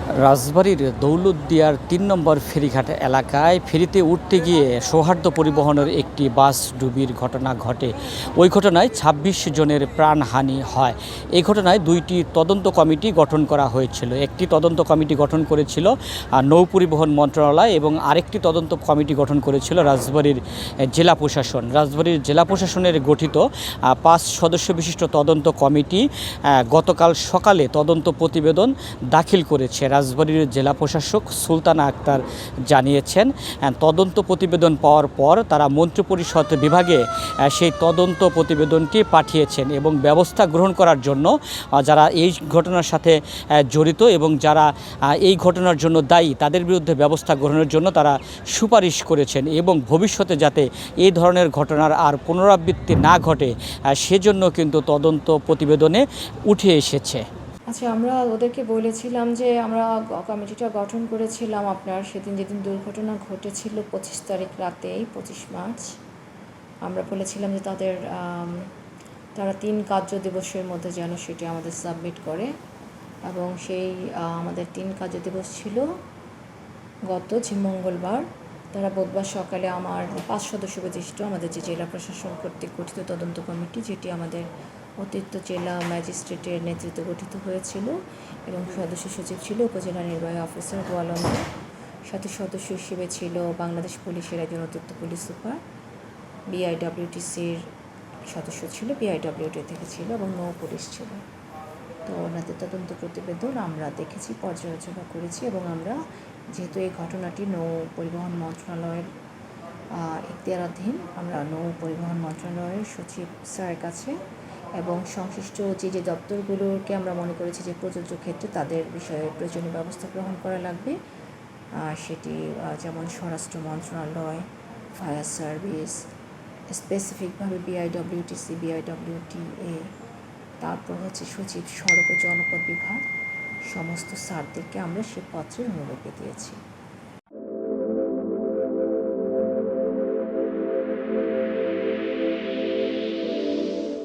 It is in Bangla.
রাজবাড়ীর দৌলতদিয়ার ৩ নম্বর ফেরিঘাট এলাকায় ফেরিতে উঠতে গিয়ে সৌহার্দ্য পরিবহনের একটি বাস ডুবির ঘটনা ঘটে। ওই ঘটনায় ২৬ জনের প্রাণহানি হয়। এই ঘটনায় দুইটি তদন্ত কমিটি গঠন করা হয়েছিল। একটি তদন্ত কমিটি গঠন করেছিল নৌ পরিবহন মন্ত্রণালয় এবং আরেকটি তদন্ত কমিটি গঠন করেছিল রাজবাড়ীর জেলা প্রশাসন। রাজবাড়ীর জেলা প্রশাসনের গঠিত ৫ সদস্য বিশিষ্ট তদন্ত কমিটি গতকাল সকালে তদন্ত প্রতিবেদন দাখিল করেছে। রাজবাড়ীর জেলা প্রশাসক সুলতানা আক্তার জানিয়েছেন, তদন্ত প্রতিবেদন পাওয়ার পর তারা মন্ত্রিপরিষদ বিভাগে সেই তদন্ত প্রতিবেদনটি পাঠিয়েছেন এবং ব্যবস্থা গ্রহণ করার জন্য যারা এই ঘটনার সাথে জড়িত এবং যারা এই ঘটনার জন্য দায়ী তাদের বিরুদ্ধে ব্যবস্থা গ্রহণের জন্য তারা সুপারিশ করেছেন এবং ভবিষ্যতে যাতে এই ধরনের ঘটনার আর পুনরাবৃত্তি না ঘটে সেজন্য কিন্তু তদন্ত প্রতিবেদনে উঠে এসেছে। আচ্ছা, আমরা ওদেরকে বলেছিলাম যে আমরা কমিটিটা গঠন করেছিলাম আপনার সেদিন যেদিন দুর্ঘটনা ঘটেছিল ২৫ তারিখ রাতেই, ২৫ মার্চ। আমরা বলেছিলাম যে তারা ৩ কার্য দিবসের মধ্যে যেন সেটি আমাদের সাবমিট করে এবং সেই আমাদের ৩ কার্য দিবস ছিল গত মঙ্গলবার। তারা বুধবার সকালে আমার ৫ সদস্য বিশিষ্ট আমাদের যে জেলা প্রশাসন কর্তৃক গঠিত তদন্ত কমিটি, যেটি আমাদের অতিরিক্ত জেলা ম্যাজিস্ট্রেটের নেতৃত্বে গঠিত হয়েছিল এবং সদস্য সচিব ছিল উপজেলা নির্বাহী অফিসার গোয়ালন্দ। সাথে সদস্য হিসেবে ছিল বাংলাদেশ পুলিশের একজন অতিরিক্ত পুলিশ সুপার, বিআইডব্লিউটিসির সদস্য ছিল, বিআইডব্লিউটি থেকে ছিল এবং নৌ পুলিশ ছিল। তো ওনাদের তদন্ত প্রতিবেদন আমরা দেখেছি, পর্যালোচনা করেছি এবং আমরা যেহেতু এই ঘটনাটি নৌ পরিবহন মন্ত্রণালয়ের এখতিয়ারাধীন, আমরা নৌ পরিবহন মন্ত্রণালয়ের সচিব স্যারের কাছে এবং সংশ্লিষ্ট যে দপ্তরগুলোকে আমরা মনে করেছি যে প্রযোজ্য ক্ষেত্রে তাদের বিষয়ে প্রয়োজনীয় ব্যবস্থা গ্রহণ করা লাগবে, সেটি যেমন স্বরাষ্ট্র মন্ত্রণালয়, ফায়ার সার্ভিস, স্পেসিফিকভাবে বিআইডব্লিউটিসি, বিআইডব্লিউটিএ, তারপর সচিব সড়ক ও জনপথ বিভাগ, সমস্ত স্যারদেরকে আমরা সে পত্রের অনুলিপি দিয়েছি।